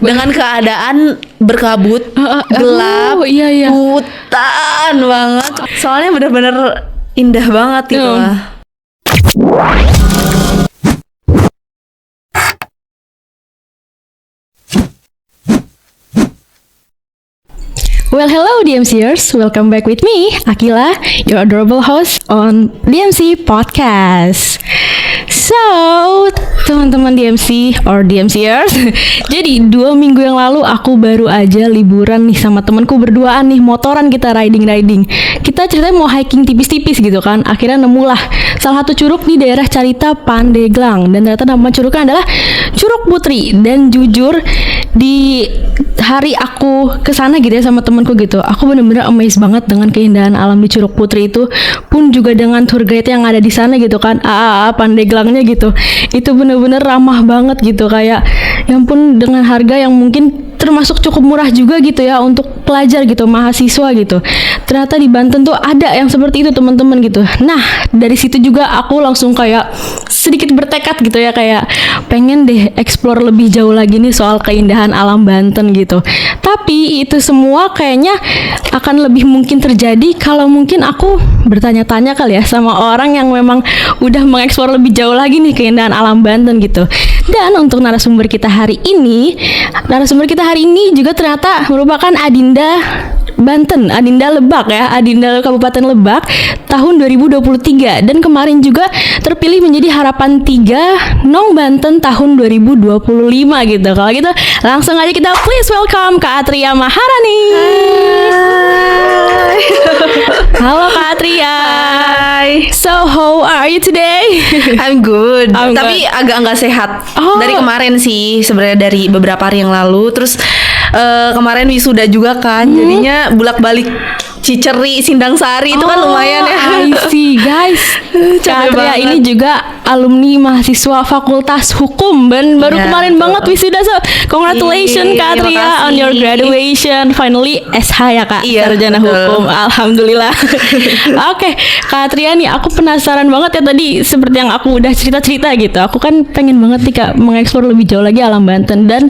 dengan keadaan berkabut, gelap, iya. hutan banget. Soalnya bener-bener indah banget gitu lah. Well, hello DMCers, welcome back with me, Akila, your adorable host on DMC Podcast. So, teman-teman DMC or DMCers, jadi 2 minggu yang lalu aku baru aja liburan nih sama temanku berduaan nih, motoran kita riding. Kita ceritanya mau hiking tipis-tipis gitu kan, akhirnya nemulah salah satu curug di daerah Carita Pandeglang, dan ternyata nama curugnya adalah Curug Putri. Dan jujur di hari aku kesana gitu ya sama temanku gitu, aku bener-bener amazed banget dengan keindahan alam di Curug Putri itu, pun juga dengan tour guide yang ada di sana gitu kan, Pandeglangnya gitu. Itu bener-bener ramah banget gitu, kayak ya ampun, dengan harga yang mungkin termasuk cukup murah juga gitu ya untuk pelajar gitu, mahasiswa gitu. Ternyata di Banten tuh ada yang seperti itu teman-teman gitu. Nah, dari situ juga aku langsung kayak sedikit bertekad gitu ya, kayak pengen deh explore lebih jauh lagi nih soal keindahan alam Banten gitu. Tapi itu semua kayaknya akan lebih mungkin terjadi kalau mungkin aku bertanya-tanya kali ya sama orang yang memang udah mengeksplor lebih jauh lagi nih keindahan alam Banten gitu. Dan untuk narasumber kita hari ini juga ternyata merupakan Adinda Banten, Adinda Lebak ya, Adinda Kabupaten Lebak tahun 2023, dan kemarin juga terpilih menjadi Harapan 3 Nong Banten tahun 2025 gitu. Kalau gitu langsung aja kita please welcome Kak Atria Maharani. Hai. Halo Kak Atria. Hai. So how are you today? I'm good. Tapi agak nggak sehat. Dari kemarin sih, sebenarnya dari beberapa hari yang lalu. Terus kemarin wisuda juga kan, jadinya bulak-balik Ciceri, Sindang Sari itu kan lumayan ya. I see guys. Kak Atria ini juga alumni mahasiswa Fakultas Hukum, dan baru kemarin banget wisuda. So congratulations Kak Atria on your graduation. Finally SH ya Kak, sarjana hukum. Alhamdulillah. Oke, Kak Atria nih, aku penasaran banget ya, tadi seperti yang aku udah cerita-cerita gitu. Aku kan pengen banget nih Kak mengeksplor lebih jauh lagi alam Banten, dan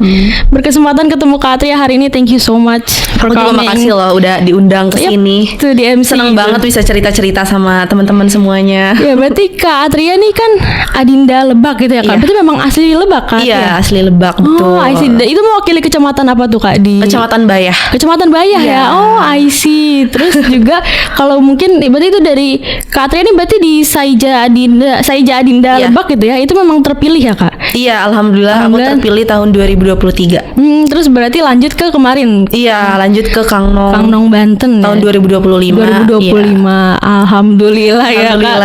berkesempatan ketemu Kak Atria hari ini. Thank you so much for coming. Juga makasih loh udah diundang ke sini. Itu di MC. Senang banget bisa cerita-cerita sama teman-teman semuanya. Ya berarti Kak Atria nih kan Adinda Lebak gitu ya Kak. Berarti memang asli Lebak Kak? Iya, asli Lebak, betul. Oh, I see. Itu mewakili kecamatan apa tuh Kak di? Kecamatan Bayah. Kecamatan Bayah ya. Oh, I see. Terus juga kalau mungkin berarti itu dari Kak Atria nih berarti di Saija Adinda Lebak gitu ya. Itu memang terpilih ya Kak? Iya, alhamdulillah aku terpilih tahun 2023. Terus berarti lanjut ke kemarin? Iya, lanjut ke Kang Nong Banten tahun 2025. Alhamdulillah ya Kak.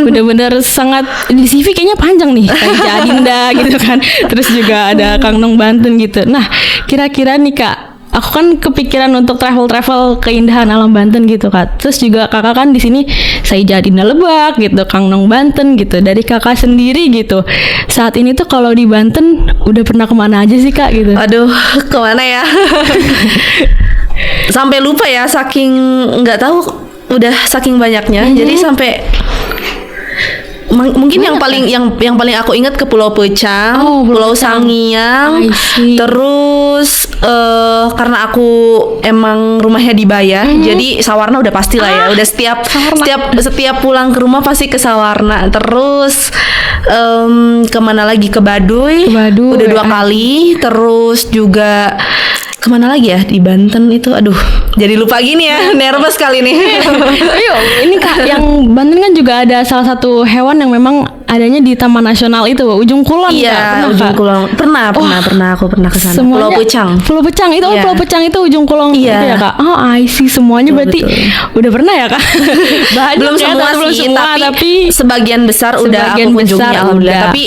Bener-bener sangat, di CV kayaknya panjang nih, Saija Adinda gitu kan. Terus juga ada Kang Nong Banten gitu. Nah, kira-kira nih Kak, aku kan kepikiran untuk travel keindahan alam Banten gitu Kak. Terus juga Kakak kan di sini Saija Adinda Lebak gitu, Kang Nong Banten gitu. Dari Kakak sendiri gitu, saat ini tuh kalau di Banten udah pernah kemana aja sih Kak gitu? Aduh, kemana ya? Sampai lupa ya, saking nggak tahu, udah saking banyaknya. Jadi sampai mungkin yang paling aku ingat ke Pulau Pecang, Pulau Sangiang. Terus karena aku emang rumahnya di Bayah, jadi Sawarna udah pasti lah ya. Udah setiap pulang ke rumah pasti ke Sawarna. Terus kemana lagi, ke Baduy udah 2 kali. Terus juga kemana lagi ya di Banten itu, aduh jadi lupa gini ya, nervous kali nih. Ayo, ini Kak, yang Banten kan juga ada salah satu hewan yang memang adanya di Taman Nasional itu, Ujung Kulon. Iya, Ujung Kulon. Pernah aku pernah ke sana. Pulau Pecang itu, Pulau Pecang itu Ujung Kulon gitu ya Kak. Oh, I see, semuanya berarti udah pernah ya Kak. Belum semua, tapi sebagian besar udah aku kunjungi alhamdulillah. Tapi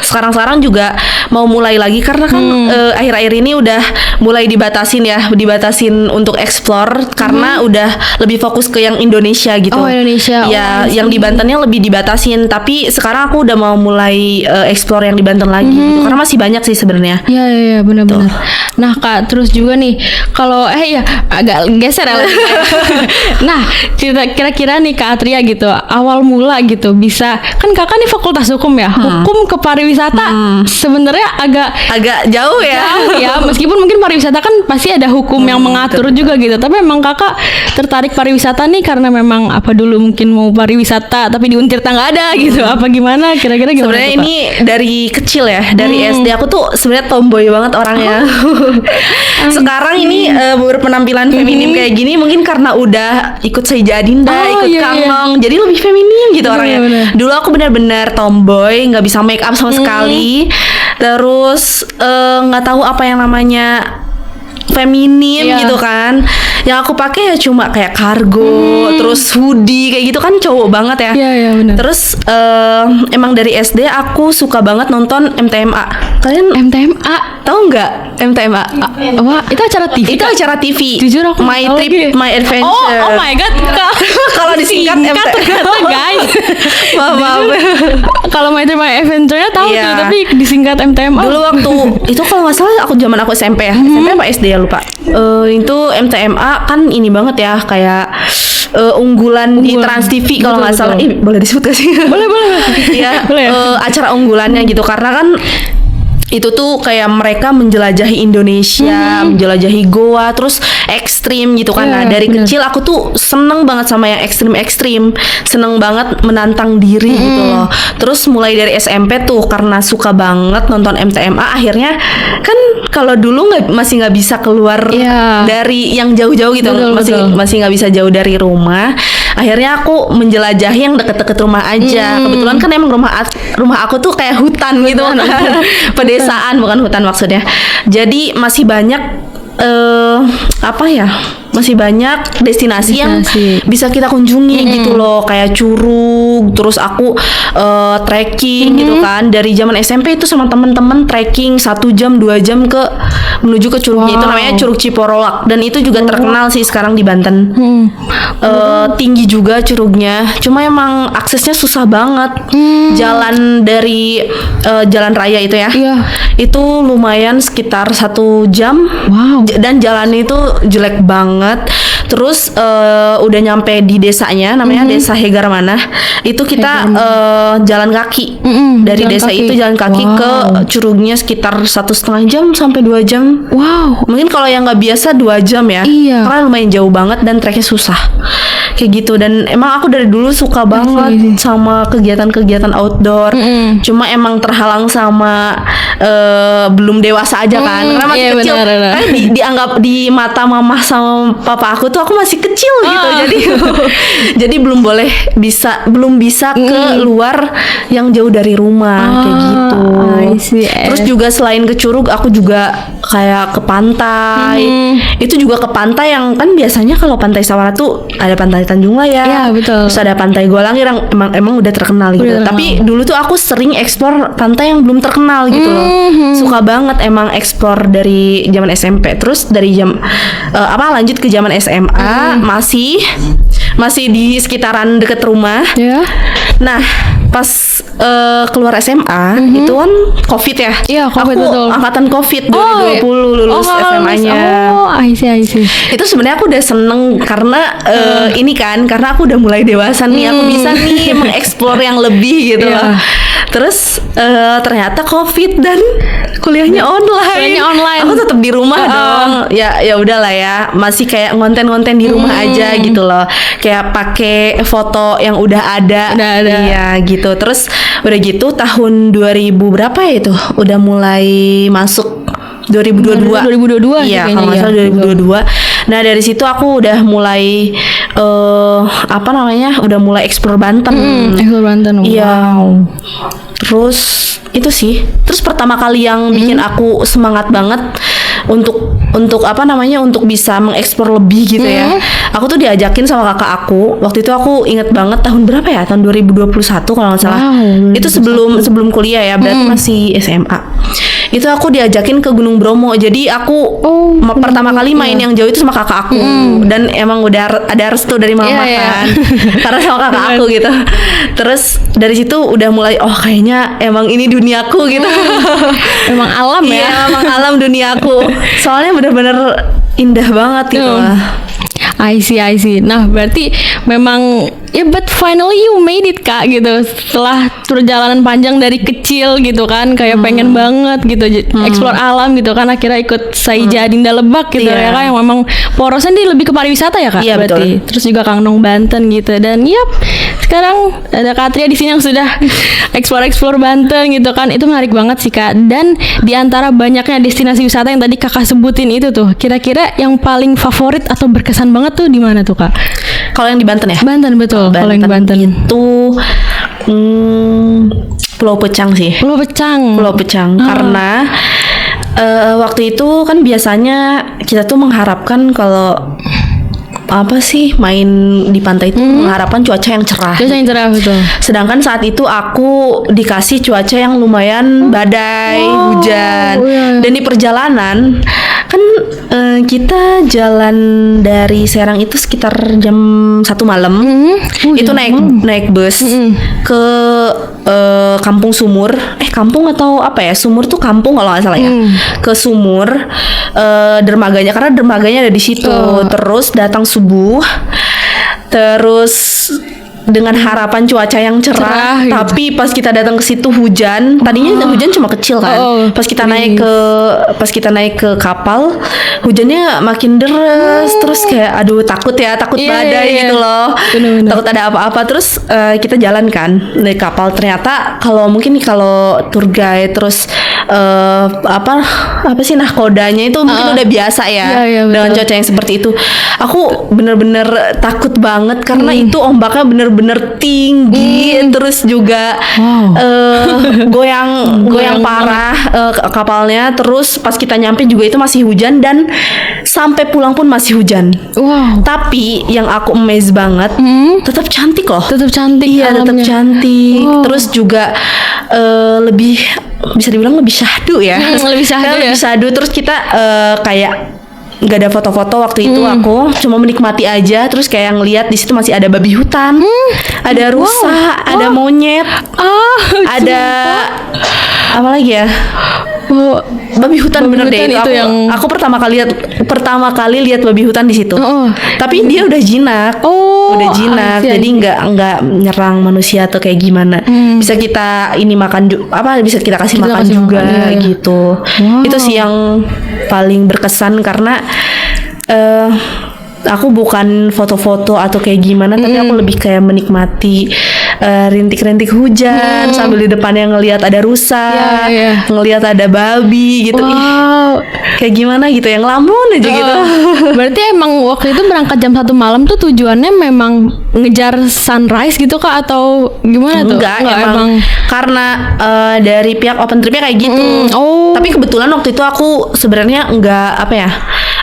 sekarang juga mau mulai lagi karena kan akhir-akhir ini udah mulai dibatasin untuk explore karena udah lebih fokus ke yang Indonesia gitu. Oh, Indonesia. Ya, yang di Bantennya lebih dibatasin, tapi sekarang aku udah mau mulai explore yang di Banten lagi gitu. Karena masih banyak sih sebenarnya. Iya, benar-benar. Nah Kak, terus juga nih kalau ya agak geser ya. Nah, kira-kira nih Kak Atria gitu, awal mula gitu bisa, kan Kakak nih fakultas hukum ya, hukum ke pariwisata sebenarnya agak jauh ya. Jauh ya, meskipun mungkin pariwisata kan pasti ada hukum yang mengatur juga gitu. Tapi emang Kakak tertarik pariwisata nih karena memang apa dulu mungkin mau pariwisata tapi di Untirta nggak ada gitu. Apa gimana? Kira-kira gimana? Sebenarnya ini dari kecil ya, dari SD aku tuh sebenarnya tomboy banget orangnya. Sekarang ini berpenampilan feminim kayak gini mungkin karena udah ikut Sejadinda, ikut Kangnong, jadi lebih feminim gitu orangnya. Dulu aku benar-benar tomboy, nggak bisa make up sama sekali. Terus nggak tahu apa yang namanya feminim gitu kan. Yang aku pakai ya cuma kayak kargo, terus hoodie kayak gitu kan cowok banget ya. Iya benar. Terus emang dari SD aku suka banget nonton MTMA. Kalian MTMA tahu nggak MTMA? Wah, itu acara TV. Itu acara TV. Jujur aku My Trip, My Adventure. Oh my god. Kalau disingkat ternyata guys. Maaf. Kalau My Trip, My Adventure-nya tahu tuh, tapi disingkat MTMA. Dulu waktu itu kalau nggak salah zaman aku SMP ya. SMP apa SD ya lupa. Itu MTMA kan ini banget ya kayak unggulan di Trans TV kalau nggak salah. Boleh disebut gak sih? Boleh. Ya, acara unggulannya gitu karena kan itu tuh kayak mereka menjelajahi Indonesia, menjelajahi Goa, terus ekstrim gitu kan. Nah dari kecil aku tuh seneng banget sama yang ekstrim, seneng banget menantang diri gitu loh. Terus mulai dari SMP tuh karena suka banget nonton MTMA, akhirnya kan kalau dulu masih nggak bisa keluar dari yang jauh-jauh gitu, masih nggak bisa jauh dari rumah. Akhirnya aku menjelajahi yang deket-deket rumah aja. Kebetulan kan emang rumah aku tuh kayak hutan gitu kan. Pedesaan bukan hutan maksudnya. Jadi masih banyak masih banyak destinasi yang bisa kita kunjungi gitu loh, kayak Curug. Terus aku trekking gitu kan dari zaman SMP itu sama temen-temen trekking 1 jam 2 jam menuju ke Curugnya. Itu namanya Curug Ciporolak dan itu juga terkenal sih sekarang di Banten. Tinggi juga Curugnya, cuma emang aksesnya susah banget. Jalan dari jalan raya itu ya, itu lumayan sekitar 1 jam. Dan jalannya itu jelek banget. Terus udah nyampe di desanya, namanya Desa Hegarmanah. Itu kita jalan kaki dari jalan desa kaki. Itu jalan kaki ke Curugnya sekitar 1,5 jam sampai 2 jam. Mungkin kalau yang nggak biasa 2 jam ya, karena lumayan jauh banget dan treknya susah kayak gitu. Dan emang aku dari dulu suka banget sama kegiatan-kegiatan outdoor. Cuma emang terhalang sama belum dewasa aja kan, karena masih kecil. Kan dianggap di mata mama sama papa aku tuh aku masih kecil gitu. Jadi belum bisa keluar yang jauh dari rumah kayak gitu. Terus juga selain ke Curug aku juga kayak ke pantai. Itu juga ke pantai yang kan biasanya kalau pantai Sawara tuh ada pantai Tanjung Layar. Terus ada pantai Golangir yang emang udah terkenal gitu. Tapi dulu tuh aku sering eksplor pantai yang belum terkenal gitu loh. Suka banget emang eksplor dari zaman SMP. Terus dari lanjut ke zaman SMA masih di sekitaran deket rumah. Nah pas keluar SMA itu kan COVID ya. COVID, aku betul. Angkatan COVID 2020 lulus SMA-nya. I see. Itu sebenarnya aku udah seneng karena ini kan karena aku udah mulai dewasa nih, aku bisa nih mengeksplor yang lebih gitu loh. Terus ternyata COVID dan kuliahnya online. Aku tetap di rumah dong. Ya udahlah ya, masih kayak ngonten di rumah aja gitu loh. Kayak pakai foto yang udah ada. Iya gitu. Terus udah gitu tahun 2000 berapa ya itu? Udah mulai masuk 2022. Iya, kalau nggak salah 2022. Nah dari situ aku udah mulai udah mulai explore Banten. Explore Banten. Iya. Terus itu sih. Terus pertama kali yang bikin aku semangat banget untuk untuk bisa mengeksplor lebih gitu ya. Aku tuh diajakin sama kakak aku. Waktu itu aku inget banget tahun berapa ya? Tahun 2021 kalau nggak salah. Itu sebelum kuliah ya, berarti masih SMA. Itu aku diajakin ke Gunung Bromo. Jadi aku pertama kali main yang jauh itu sama kakak aku. Dan emang udah ada restu dari mama kan. Karena sama kakak aku gitu. Terus dari situ udah mulai kayaknya emang ini duniaku gitu. Emang alam ya. Iya, emang alam duniaku. Soalnya bener-bener indah banget gitu lah. I see. Nah, berarti memang but finally you made it Kak gitu. Setelah perjalanan panjang dari kecil gitu kan, kayak pengen banget gitu explore alam gitu kan, akhirnya ikut Saija Dinda Lebak gitu ya kan, yang memang porosnya dia lebih ke pariwisata ya Kak. Iya, berarti. betul. Terus juga Kangnong Banten gitu. Dan sekarang ada Kak Atria di sini yang sudah explore Banten gitu kan. Itu menarik banget sih Kak. Dan di antara banyaknya destinasi wisata yang tadi Kakak sebutin itu tuh, kira-kira yang paling favorit atau berkesan banget tuh di mana tuh Kak? Kalau yang di Banten ya? Banten betul. Kalau yang di Banten itu Pulau Pecang sih. Pulau Pecang. Karena waktu itu kan biasanya kita tuh mengharapkan kalau main di pantai itu mengharapkan cuaca yang cerah. Cuaca yang cerah betul. Sedangkan saat itu aku dikasih cuaca yang lumayan badai, hujan. Dan di perjalanan kan kita jalan dari Serang itu sekitar jam 1 malam. Itu naik bus ke Kampung Sumur. Kampung atau apa ya? Sumur tuh kampung kalau nggak salah ya. Ke Sumur, dermaganya, karena dermaganya ada di situ. Terus datang subuh, terus dengan harapan cuaca yang cerah gitu. Tapi pas kita datang ke situ hujan. Tadinya hujan cuma kecil kan. Pas kita naik ke kapal, hujannya makin deras. Terus kayak takut badai gitu loh. Bener. Takut ada apa-apa. Terus kita jalan kan naik kapal. Ternyata kalau tour guide terus nahkodanya itu mungkin udah biasa ya. Dengan cuaca yang seperti itu. Aku bener-bener takut banget karena itu ombaknya bener-bener tinggi, terus juga goyang parah kapalnya. Terus pas kita nyampe juga itu masih hujan, dan sampai pulang pun masih hujan. Tapi yang aku amazed banget, tetap cantik loh. Tetap cantik. Iya, tetap cantik. Terus juga lebih, bisa dibilang lebih syahdu ya. Lebih syahdu. Terus kita kayak nggak ada foto-foto waktu itu. Aku cuma menikmati aja. Terus kayak ngeliat di situ masih ada babi hutan, ada rusa, ada monyet, ada apa lagi ya? Babi hutan bener deh. Aku pertama kali lihat babi hutan di situ. Tapi dia udah jinak. Jadi nggak nyerang manusia atau kayak gimana. Bisa kita bisa kita kasih makan juga gitu. Itu sih yang paling berkesan karena aku bukan foto-foto atau kayak gimana, tapi aku lebih kayak menikmati rintik-rintik hujan sambil di depannya ngelihat ada rusa, ngelihat ada babi gitu. Kayak gimana gitu, yang ngelamun aja gitu. Berarti emang waktu itu berangkat jam 1 malam tuh tujuannya memang ngejar sunrise gitu Kak, atau gimana tuh? Enggak, emang karena dari pihak open tripnya kayak gitu. Tapi kebetulan waktu itu aku sebenarnya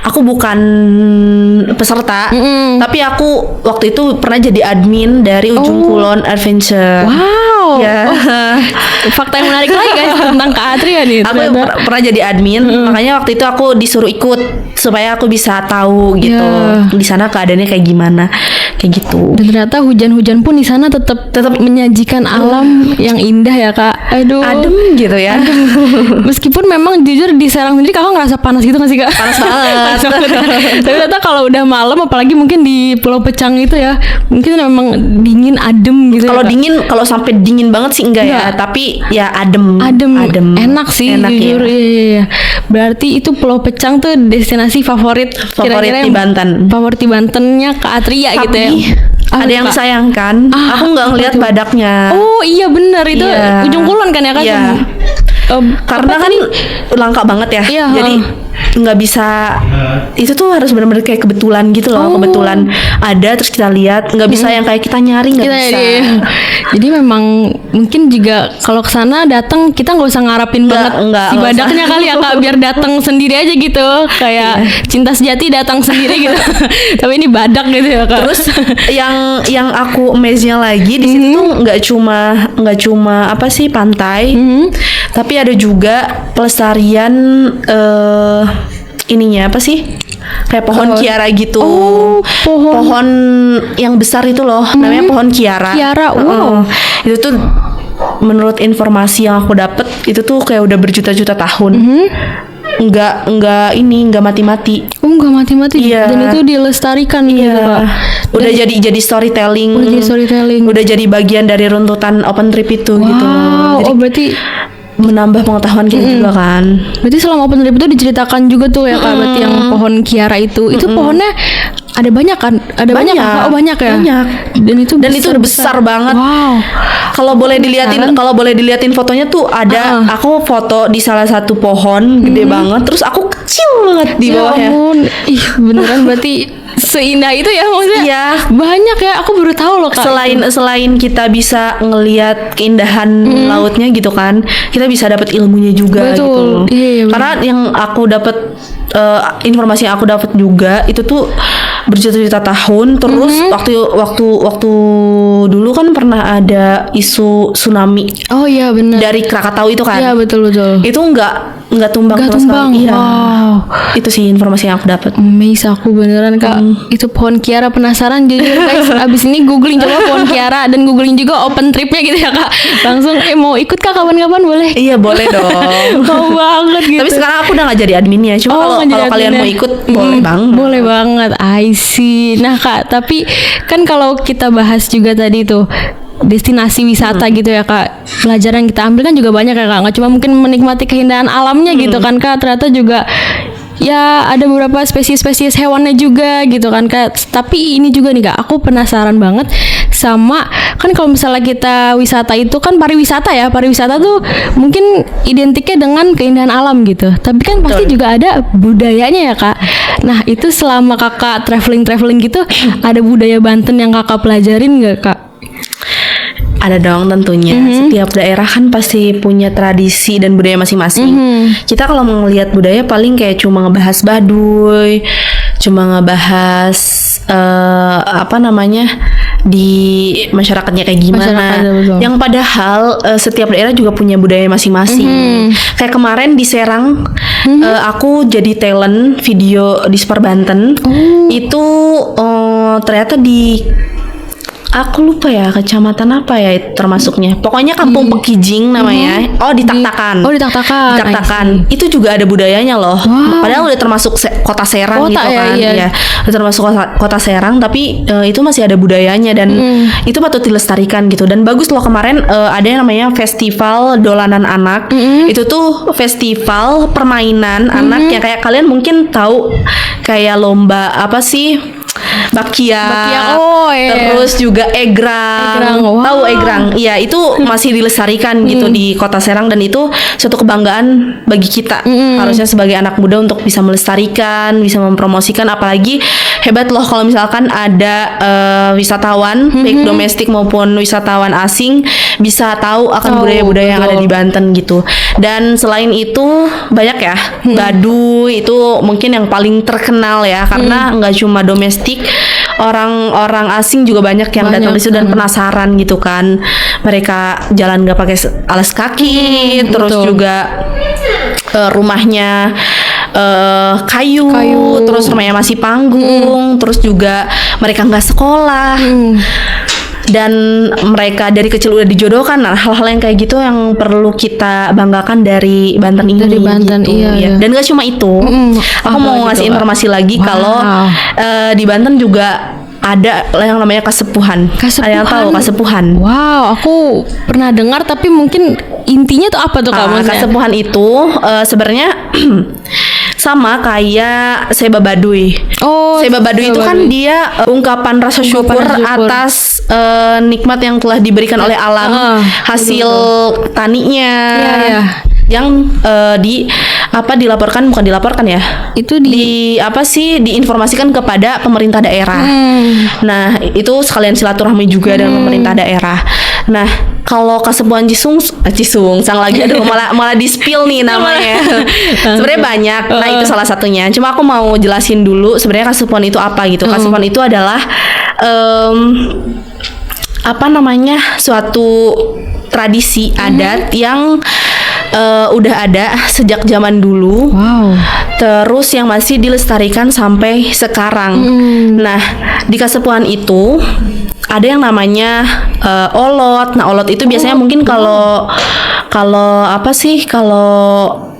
aku bukan peserta, tapi aku waktu itu pernah jadi admin dari Ujung Kulon Adventure. Wow. Ya. Fakta yang menarik lagi guys tentang Kak Atria nih. Aku pernah jadi admin, makanya waktu itu aku disuruh ikut supaya aku bisa tahu gitu di sana keadaannya kayak gimana, kayak gitu. Dan ternyata hujan-hujan pun di sana tetap menyajikan alam yang indah ya Kak. Aduh. Adem gitu ya. Meskipun memang jujur di Serang sendiri Kakak ngerasa panas gitu nggak sih Kak? Panas banget. Tapi ternyata kalau udah malam, apalagi mungkin di Pulau Pecang itu ya, mungkin memang dingin, adem gitu. Kalau kalau sampai dingin banget sih enggak ya, tapi ya adem. Enak sih jujur. Iya. Berarti itu Pulau Pecang tuh destinasi favorit kira-kira di Banten. Favorit di Bantennya Kak Atria gitu ya. Ada yang disayangkan, aku nggak ngelihat badaknya. Oh iya benar, itu Ujung Kulon kan ya Kak? Iya. Karena kan langka banget ya. Jadi nggak bisa, itu tuh harus benar-benar kayak kebetulan gitu loh. Kebetulan ada terus kita lihat, nggak bisa yang kayak kita nyari, nggak bisa. Jadi memang mungkin juga kalau kesana datang kita nggak usah ngarapin banget si badaknya kali ya Kak, biar datang sendiri aja gitu, kayak cinta sejati datang sendiri gitu. Tapi ini badak gitu ya Kak. Terus yang aku amaze-nya lagi di situ tuh nggak cuma pantai, tapi ada juga pelestarian ininya apa sih? Kayak pohon kiara gitu. Oh, pohon yang besar itu loh, namanya pohon kiara. Kiara, wow. Itu tuh menurut informasi yang aku dapat itu tuh kayak udah berjuta-juta tahun. Nggak mati-mati. Oh, nggak mati-mati. Iya. Dan itu dilestarikan gitu, Kak. Udah jadi storytelling. Udah jadi bagian dari runtutan open trip itu gitu. Jadi berarti menambah pengetahuan kita juga kan. Berarti selama open trip itu diceritakan juga tuh ya Kak, berarti yang pohon kiara itu pohonnya ada banyak kan? Ada banyak kan? Oh, banyak ya? Banyak. Dan itu besar banget. Wow. Kalau boleh diliatin fotonya tuh ada aku foto di salah satu pohon gede banget, terus aku kecil banget di bawahnya. Ya ampun. Ih, beneran berarti seindah itu ya maksudnya. Iya. Banyak ya, aku baru tahu loh Kak. Selain kita bisa ngelihat keindahan lautnya gitu kan, kita bisa dapat ilmunya juga. Betul. Gitu. Iya, karena yang aku dapat informasi yang aku dapat juga itu tuh berjuta-juta tahun. Terus waktu dulu kan pernah ada isu tsunami. Oh iya benar. Dari Krakatau itu kan. Iya betul. Itu nggak tumbang. Iya. Wow. Itu sih informasi yang aku dapat. Amazing, aku beneran Kak. Itu pohon kiara, penasaran jujur guys. Abis ini googling coba pohon kiara dan googling juga open tripnya gitu ya Kak. Langsung mau ikut Kak kapan-kapan boleh? Iya boleh dong. Mau banget gitu. Tapi sekarang aku udah nggak jadi adminnya. Cuma kalau kalian mau ikut boleh banget. Boleh banget. I see. Nah Kak, tapi kan kalau kita bahas juga tadi tuh destinasi wisata gitu ya Kak, pelajaran yang kita ambil kan juga banyak ya Kak, nggak cuma mungkin menikmati keindahan alamnya gitu kan Kak, ternyata juga ya ada beberapa spesies hewannya juga gitu kan Kak. Tapi ini juga nih Kak, aku penasaran banget sama, kan kalau misalnya kita wisata itu kan pariwisata tuh mungkin identiknya dengan keindahan alam gitu, tapi kan pasti juga ada budayanya ya Kak. Nah itu selama Kakak traveling gitu, ada budaya Banten yang Kakak pelajarin nggak Kak? Ada dong tentunya. Setiap daerah kan pasti punya tradisi dan budaya masing-masing. Kita kalau melihat budaya paling kayak cuma ngebahas Baduy, cuma ngebahas di masyarakatnya kayak gimana. Yang padahal setiap daerah juga punya budaya masing-masing. Kayak kemarin di Serang, aku jadi talent video di Spar Banten. Itu ternyata di aku lupa ya kecamatan apa ya termasuknya. Pokoknya Kampung Pekijing namanya. Di Taktakan. Di Taktakan. Itu juga ada budayanya loh. Padahal udah termasuk kota Serang gitu kan. Iya. Udah termasuk kota Serang, tapi itu masih ada budayanya dan itu patut dilestarikan gitu. Dan bagus loh kemarin ada yang namanya Festival Dolanan Anak. Itu tuh festival permainan anak yang kayak kalian mungkin tahu kayak lomba apa sih? Bakia. Terus juga egrang. Tahu egrang? Iya, itu masih dilestarikan gitu di Kota Serang dan itu suatu kebanggaan bagi kita. Harusnya sebagai anak muda untuk bisa melestarikan, bisa mempromosikan, apalagi hebat loh kalau misalkan ada wisatawan baik domestik maupun wisatawan asing bisa tahu akan budaya-budaya yang ada di Banten gitu. Dan selain itu banyak ya, Baduy itu mungkin yang paling terkenal ya karena nggak cuma domestik, orang-orang asing juga banyak yang datang di situ dan penasaran gitu kan. Mereka jalan nggak pakai alas kaki, terus juga rumahnya kayu, terus rumahnya masih panggung, terus juga mereka nggak sekolah. Dan mereka dari kecil udah dijodohkan. Nah, hal-hal yang kayak gitu yang perlu kita banggakan dari Banten ini. Dari Banten, gitu, iya. Dan gak cuma itu. Aku mau ngasih informasi lagi kalau di Banten juga ada yang namanya kasepuhan. Ada yang tahu kasepuhan? Wow, aku pernah dengar tapi mungkin intinya tuh apa tuh Kak? Kasepuhan itu sebenarnya sama kayak Seba Baduy. Seba Baduy itu kan dia ungkapan rasa syukur atas nikmat yang telah diberikan oleh alam, hasil taninya. Yang bukan dilaporkan ya, itu diinformasikan kepada pemerintah daerah. Nah itu sekalian silaturahmi juga dengan pemerintah daerah. Nah kalau kasepuhan Cisungsang lagi, aduh malah di spill nih namanya. Sebenarnya banyak. Nah itu salah satunya. Cuma aku mau jelasin dulu sebenarnya kasepuhan itu apa gitu. Kasepuhan itu adalah suatu tradisi adat yang udah ada sejak zaman dulu. Wow. Terus yang masih dilestarikan sampai sekarang. Nah, di Kasepuhan itu ada yang namanya olot. Nah, olot itu biasanya mungkin kalau apa sih, kalau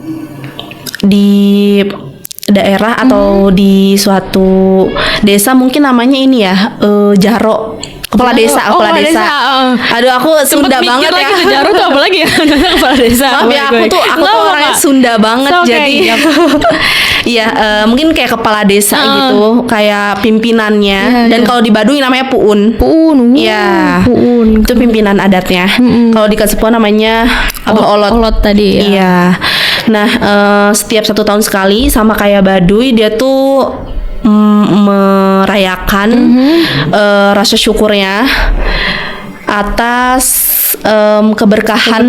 di daerah atau di suatu desa mungkin namanya ini ya, jaro. Kepala desa. Aduh, aku Sunda banget ya. Jaro tuh apa lagi ya? Kepala desa. Maaf ya, aku tuh orangnya Sunda banget, jadi iya, mungkin kayak kepala desa gitu, kayak pimpinannya. Dan kalau di Baduy namanya puun. Iya. Puun. Itu pimpinan adatnya. Kalau di Kasepuhan namanya Abah Olot. Olot tadi ya. Iya. Nah, setiap 1 tahun sekali sama kayak Baduy, dia tuh merayakan rasa syukurnya atas keberkahan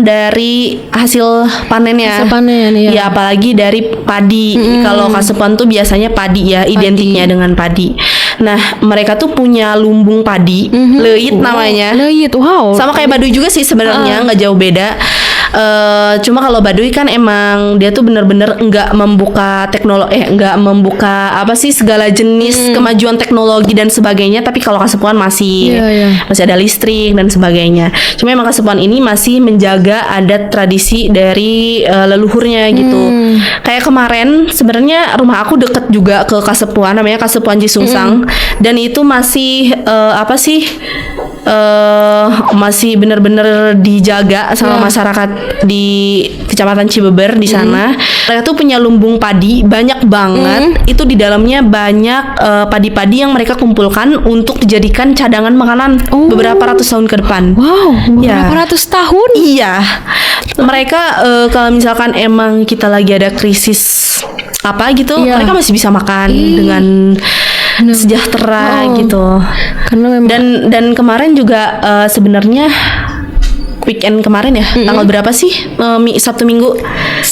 dari hasil panennya. Hasil panen ya. Ya, apalagi dari padi. Kalau Kasepuhan tuh biasanya padi ya, identiknya dengan padi. Nah, mereka tuh punya lumbung padi, leit namanya. Leit, wow. Sama kayak Baduy juga sih sebenarnya, nggak jauh beda. Cuma kalau Baduy kan emang dia tuh bener-bener nggak membuka nggak membuka apa sih segala jenis kemajuan teknologi dan sebagainya. Tapi kalau Kasepuhan masih ada listrik dan sebagainya. Cuma emang Kasepuhan ini masih menjaga adat tradisi dari leluhurnya gitu. Kayak kemarin sebenarnya rumah aku deket juga ke Kasepuhan, namanya Kasepuhan Cisungsang, dan itu masih masih benar-benar dijaga sama masyarakat di Kecamatan Cibeber di sana. Mereka tuh punya lumbung padi banyak banget. Itu di dalamnya banyak padi-padi yang mereka kumpulkan untuk dijadikan cadangan makanan beberapa ratus tahun ke depan. Wow, beberapa ratus tahun? Iya. Mereka kalau misalkan emang kita lagi ada krisis apa gitu, mereka masih bisa makan dengan sejahtera gitu. Karena memang dan kemarin juga sebenarnya weekend kemarin ya, tanggal berapa sih? Sabtu Minggu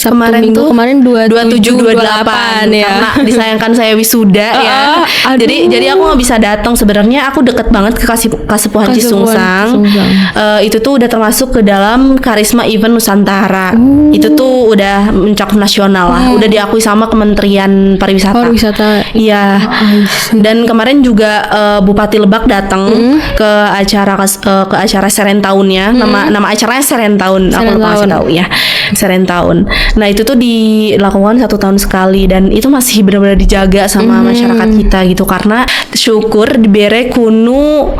kemarin 27 28 ya. Karena disayangkan saya wisuda ya. Jadi aku nggak bisa datang. Sebenarnya aku deket banget ke Kasepuhan Cisungsang. Itu tuh udah termasuk ke dalam Karisma Event Nusantara. Itu tuh udah mencakup nasional lah. Udah diakui sama Kementerian Pariwisata. Iya. Dan kemarin juga Bupati Lebak datang ke acara Serentaunnya. Nama acaranya Serentaun. Aku lupa ngasih tahu ya. Serentaun. Nah, itu tuh dilakukan 1 tahun sekali, dan itu masih benar-benar dijaga sama masyarakat kita gitu, karena syukur dibere kunu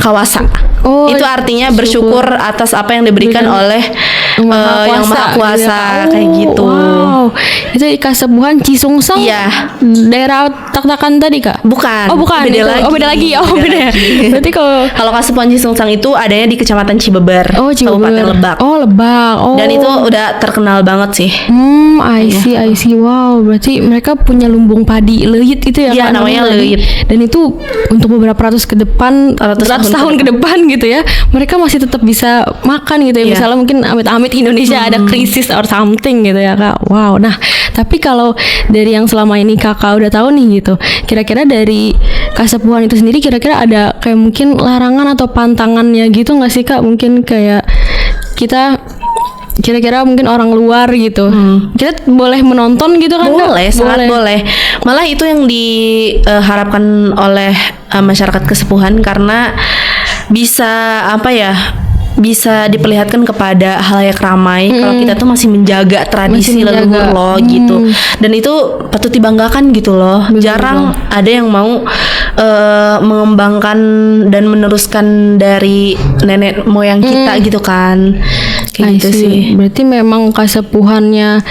kawasa. Itu artinya bersyukur atas apa yang diberikan oleh yang Maha Kuasa kayak gitu. Wow. Itu di Kasepuhan Cisungsang. Iya. Daerah Tak-Takan tadi, Kak? Bukan. Beda lagi. Beda. Berarti kalau Kasepuhan Cisungsang itu adanya di Kecamatan Cibeber, Kabupaten Lebak. Lebak. Dan itu udah terkenal banget sih. I see. Wow, berarti mereka punya lumbung padi leit itu ya? Iya, namanya leit. Dan itu untuk beberapa ratus tahun ke depan gitu ya, mereka masih tetap bisa makan gitu ya. Misalnya mungkin amit-amit Indonesia ada krisis or something gitu ya, Kak. Wow. Nah, tapi kalau dari yang selama ini Kakak udah tahu nih gitu, kira-kira dari Kasepuhan itu sendiri kira-kira ada kayak mungkin larangan atau pantangannya gitu nggak sih, Kak? Mungkin kayak kita kira-kira mungkin orang luar gitu, kita boleh menonton gitu kan? Sangat boleh. Malah itu yang diharapkan oleh masyarakat Kasepuhan, karena bisa diperlihatkan kepada halayak ramai kalau kita tuh masih menjaga tradisi leluhur loh gitu. Dan itu patut dibanggakan gitu loh. Jarang ada yang mau mengembangkan dan meneruskan dari nenek moyang kita gitu kan. Kayak gitu sih. Berarti memang Kasepuhannya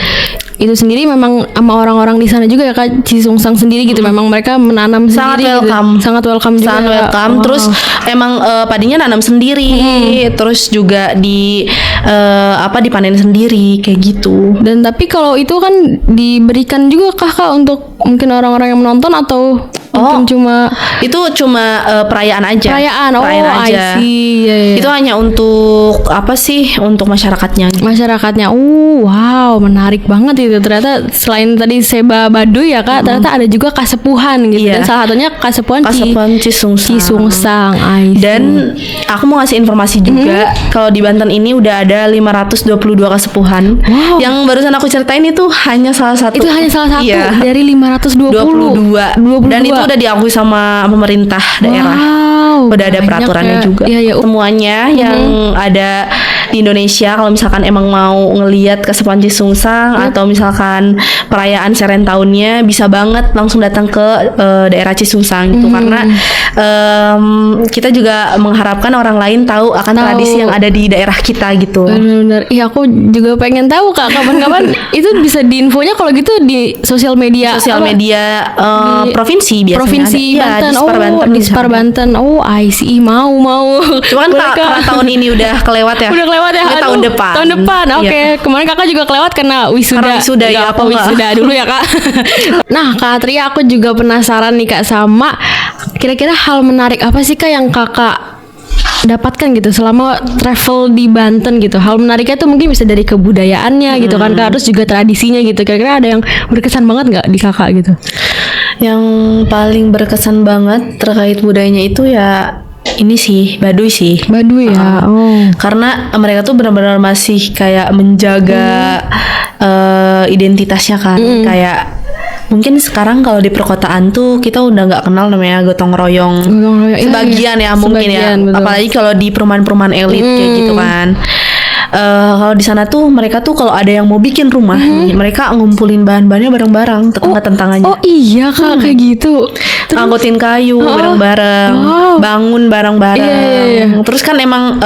itu sendiri memang sama orang-orang di sana juga ya, Kak, Cisungsang sendiri gitu. Memang mereka menanam sangat sendiri welcome. Gitu. Sangat welcome juga. Sangat welcome. Wow. Terus emang padinya nanam sendiri. Terus juga dipanen sendiri kayak gitu. Dan tapi kalau itu kan diberikan juga Kak untuk mungkin orang-orang yang menonton atau Mungkin cuma itu cuma perayaan aja. perayaan. Perayaan I aja. see. Iya, iya. Itu hanya untuk apa sih? Untuk masyarakatnya. Masyarakatnya. Wow, menarik banget itu. Ternyata selain tadi Seba Baduy ya Kak, ternyata ada juga Kasepuhan gitu. Iya. Dan salah satunya Kasepuhan Cisungsang. Cisungsang. I see. Dan aku mau ngasih informasi juga kalau di Banten ini udah ada 522 kasepuhan. Wow. Yang barusan aku ceritain itu hanya salah satu. itu hanya salah satu Iya. dari 522. 22. Dan itu udah diakui sama pemerintah daerah. Wow, Udah ada banyak peraturannya ya. juga. Iya, iya. Semuanya yang ada di Indonesia kalau misalkan emang mau ngelihat Kasepuhan Cisungsang atau misalkan perayaan Seren tahunnya bisa banget langsung datang ke daerah Cisungsang gitu karena kita juga mengharapkan orang lain tahu akan tradisi yang ada di daerah kita gitu. Benar-benar. Iya, aku juga pengen tahu Kak kapan-kapan itu bisa diinfonya kalau gitu di sosial media. Sosial apa? media Di provinsi biasanya Provinsi ada. Iya, Banten. di Spar Banten di misalnya. Spar Banten. Oh, I see. Mau. Cuman Boleh, Kak? karena tahun ini udah kelewat ya. Udah kelewat ya. Ini Aduh, tahun depan. Tahun depan. Oke. Iya. Kemarin Kakak juga kelewat karena wisuda. Karena wisuda, Nggak ya, apa apa enggak? wisuda dulu ya Kak. Nah, Kak Atria, aku juga penasaran nih Kak sama kira-kira hal menarik apa sih Kak yang Kakak dapatkan gitu selama travel di Banten gitu. Hal menariknya tuh mungkin bisa dari kebudayaannya gitu kan Kak, terus juga tradisinya gitu. Kira-kira ada yang berkesan banget nggak di Kakak gitu? Yang paling berkesan banget terkait budayanya itu ya ini sih Baduy sih. Baduy ya. Karena mereka tuh benar-benar masih kayak menjaga identitasnya kan. Kayak mungkin sekarang kalau di perkotaan tuh kita udah nggak kenal namanya gotong royong. Gotong royong, iya, Sebagian iya. ya mungkin Sebagian, ya. betul. Apalagi kalau di perumahan-perumahan elit kayak gitu kan. Kalau di sana tuh mereka tuh kalau ada yang mau bikin rumah, mereka ngumpulin bahan-bahannya bareng-bareng, tetangga-tetangganya. Oh iya Kak, kayak gitu. Angkutin kayu bareng-bareng, bangun bareng-bareng. Iya. Terus kan emang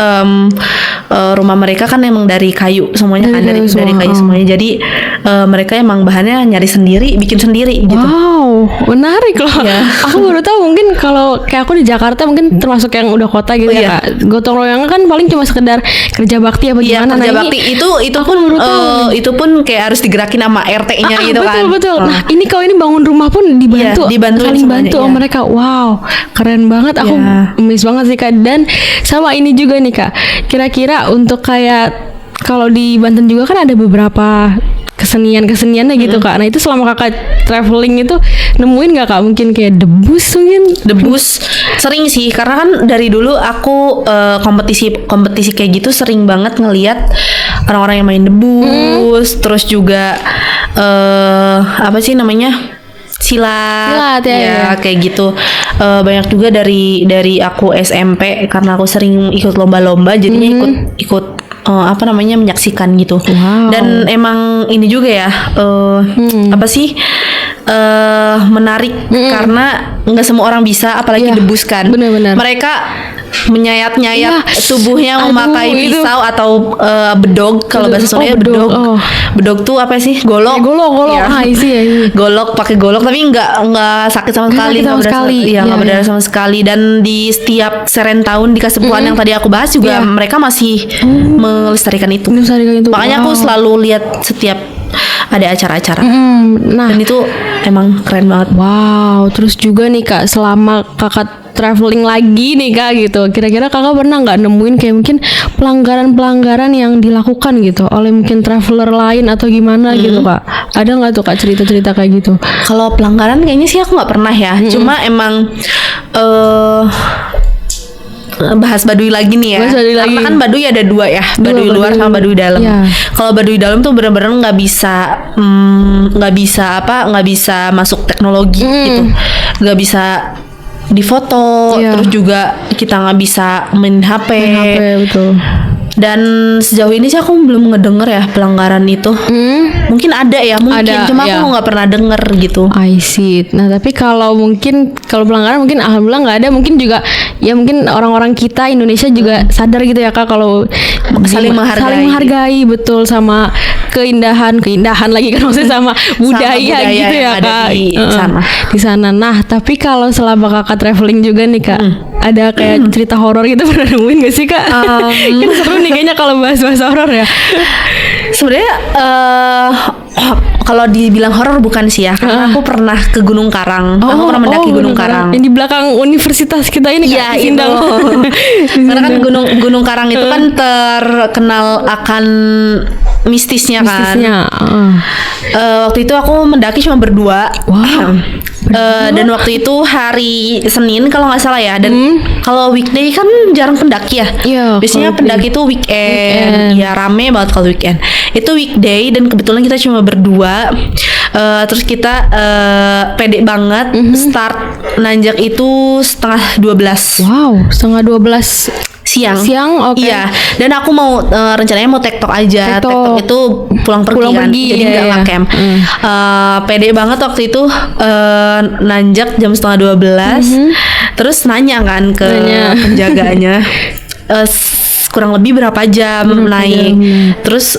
rumah mereka kan emang dari kayu semuanya kan, dari kayu semuanya. Jadi mereka emang bahannya nyari sendiri, bikin sendiri gitu. Wow, menarik loh. Iya. Aku baru tahu mungkin kalau kayak aku di Jakarta mungkin termasuk yang udah kota gitu ya Iya. Kak. Gotong royong kan paling cuma sekedar kerja bakti apa Iya, gimana. kerja Nah, bakti ini itu pun itu pun kayak harus digerakin sama RT-nya gitu kan. betul. Nah, ini kalau ini bangun rumah pun dibantu, Iya, dibantuin saling semuanya, bantu sama iya. mereka. Wow, keren banget. Aku Iya. miss banget sih Kak. Dan sama ini juga nih Kak. Kira-kira untuk kayak kalau di Banten juga kan ada beberapa keseniannya gitu Kak. Nah itu selama Kakak traveling itu nemuin nggak Kak mungkin kayak debus mungkin? Debus sering sih karena kan dari dulu aku kompetisi kayak gitu sering banget ngelihat orang-orang yang main debus, terus juga apa sih namanya silat ya. kayak gitu. Banyak juga dari aku SMP karena aku sering ikut lomba-lomba jadinya ikut apa namanya menyaksikan gitu. Wow. Dan emang ini juga ya apa sih menarik karena nggak semua orang bisa apalagi Iya, debus kan. benar-benar. Mereka menyayat-nyayat Iya. tubuhnya Aduh, memakai itu. pisau atau bedog kalau bahasa Sunda bedog. bedog. Oh. Bedog tuh apa sih? Golok. Golok. Iya. Ah, isi ya. Golok, pakai golok tapi nggak sakit sama Nggak sekali, sakit sama berdarah sekali. iya nggak Iya, berdarah iya. sama sekali. Dan di setiap Seren tahun di Kasepuhan yang tadi aku bahas juga Iya. mereka masih melestarikan itu. Melestarikan itu. Makanya aku Wow. selalu lihat setiap ada acara-acara. Nah, Dan itu emang keren banget. wow, terus juga nih Kak, selama Kakak traveling lagi nih Kak gitu, kira-kira Kakak pernah nggak nemuin kayak mungkin pelanggaran-pelanggaran yang dilakukan gitu oleh mungkin traveler lain atau gimana gitu Kak? Ada nggak tuh Kak cerita-cerita kayak gitu? Kalau pelanggaran kayaknya sih aku nggak pernah ya. Cuma emang bahas Baduy lagi nih ya. Bahas Baduy lagi. Karena kan Baduy ada dua ya, Baduy luar sama Baduy dalam. Iya. Kalau Baduy dalam tuh benar-benar nggak bisa masuk teknologi gitu, nggak bisa difoto, Iya. terus juga kita nggak bisa main HP. HP betul. Dan sejauh ini sih aku belum ngedenger ya pelanggaran itu. Mungkin ada ya, mungkin Ada, cuma ya. aku nggak pernah denger gitu. I see. Nah tapi kalau pelanggaran mungkin alhamdulillah nggak ada. Mungkin juga ya mungkin orang-orang kita Indonesia juga sadar gitu ya Kak kalau Saling menghargai. betul sama keindahan lagi kan maksudnya sama budaya budaya gitu ya yang ada Kak di sana. di sana. Nah tapi kalau selama Kakak traveling juga nih Kak ada kayak cerita horor gitu pernah nemuin gak sih Kak? Kan seru nih kayaknya kalau bahas-bahas horor ya. Sebenarnya kalau dibilang horor bukan sih ya, karena aku pernah ke Gunung Karang. Aku pernah mendaki Gunung Karang. Yang di belakang universitas kita ini Iya, kan, itu. Sindang. Karena kan Gunung Karang itu kan terkenal akan mistisnya kan. Waktu itu aku mendaki cuma berdua. Wow. Dan waktu itu hari Senin kalau nggak salah ya. Dan kalau weekday kan jarang pendaki ya. Iya, Biasanya kalau pendaki itu weekend. Ya rame banget kalau weekend. Itu weekday dan kebetulan kita cuma berdua. Terus kita pede banget. Start nanjak itu 11:30. Wow, 11:30 siang, oke. Iya. Dan aku mau rencananya mau tektok aja. Tektok itu pulang pergi, jadi nggak ngecamp. Pede banget waktu itu nanjak jam 11:30. Terus nanya kan ke penjaganya. Kurang lebih berapa jam naik. Terus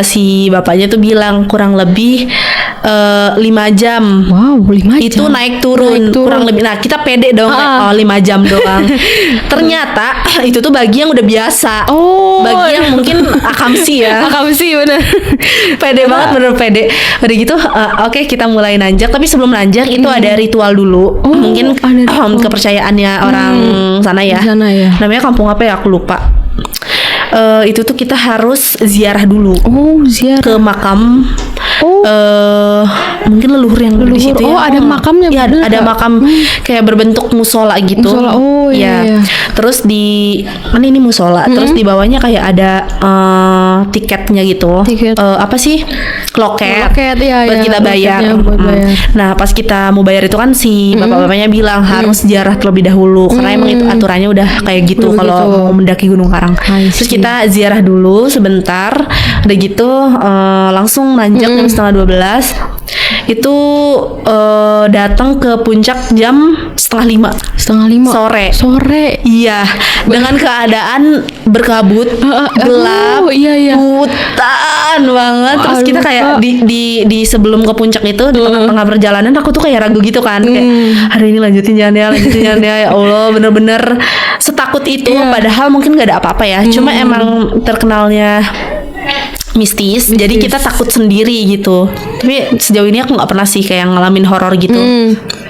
si bapaknya tuh bilang kurang lebih 5 jam. Wow, 5 jam. Itu naik turun kurang lebih. Nah, kita pede dong 5 jam doang. Ternyata itu tuh bagi yang udah biasa. Bagi yang mungkin akamsi ya. Akamsi bener. Pede banget, bener pede. Udah gitu oke, kita mulai nanjak. Tapi sebelum nanjak itu ada ritual dulu. Mungkin kepercayaannya orang sana ya. Namanya kampung apa ya, aku lupa. Itu tuh kita harus ziarah dulu. Ziarah ke makam. Mungkin leluhur yang di situ ya. Ada makamnya. Iya, ada makam kayak berbentuk musola gitu. Iya. Terus di mana ini musola. Terus di bawahnya kayak ada tiketnya gitu. Apa sih? Loket buat kita bayar. Nah, pas kita mau bayar itu kan si bapak-bapaknya bilang harus ziarah terlebih dahulu karena emang itu aturannya udah kayak gitu kalau mau mendaki Gunung Karang. Terus kita ziarah dulu sebentar. Udah gitu langsung nanjak jam 11:30. Itu datang ke puncak jam 4:30 sore. Iya, dengan keadaan berkabut, gelap, hutan banget. Terus kita kayak di sebelum ke puncak itu di tengah-tengah perjalanan aku tuh kayak ragu gitu kan, kayak hari ini lanjutin jalan ya Allah, bener-bener setakut itu. Padahal mungkin nggak ada apa-apa ya, cuma emang terkenalnya mistis, jadi kita takut sendiri gitu. Tapi sejauh ini aku nggak pernah sih kayak ngalamin horor gitu.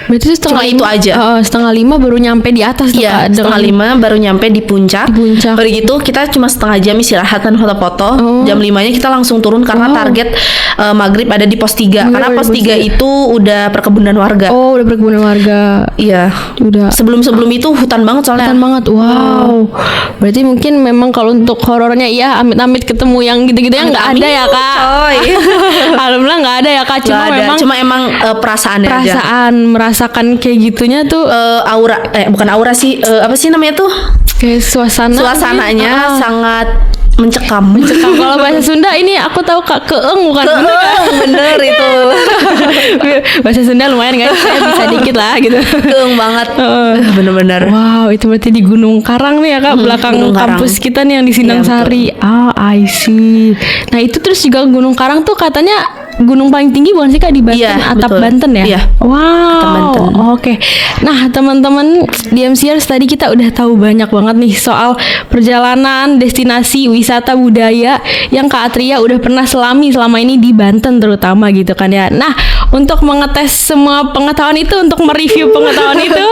Berarti cuma itu aja. 4:30 baru nyampe di atas tuh, Iya, 4:30 baru nyampe di puncak. Baru gitu kita cuma setengah jam istirahat dan foto-foto. Jam 5-nya kita langsung turun karena target maghrib ada di pos 3. Karena pos 3 itu udah perkebunan warga. Udah perkebunan warga. Iya. Udah. Sebelum itu hutan banget soalnya. Hutan banget. Wow. Berarti mungkin memang kalau untuk horornya ya amit-amit ketemu yang gitu-gitu ya nggak ada ya, Kak. Alhamdulillah nggak ada ya, Kak. Cuma emang perasaannya aja. Merasakan kayak gitunya tuh aura, bukan aura sih, apa sih namanya tuh? Kayak suasananya sangat mencekam. Kalau bahasa Sunda ini aku tahu, Kak, keeng bukan? Bener itu. Bahasa Sunda lumayan guys, saya bisa dikit lah gitu. Keeng banget. Bener-bener. Wow, itu berarti di Gunung Karang nih ya, Kak, belakang kampus kita nih yang di Sindang Sari. I see. Nah, itu terus juga Gunung Karang tuh katanya gunung paling tinggi bukan sih, Kak, di Banten? Atap betul. Banten ya? Iya. Wow. Oke. Nah, teman-teman DMCers, tadi kita udah tahu banyak banget nih soal perjalanan, destinasi, wisata budaya yang Kak Atria udah pernah selami selama ini di Banten terutama gitu kan ya. Nah, untuk mengetes semua pengetahuan itu, untuk mereview pengetahuan itu,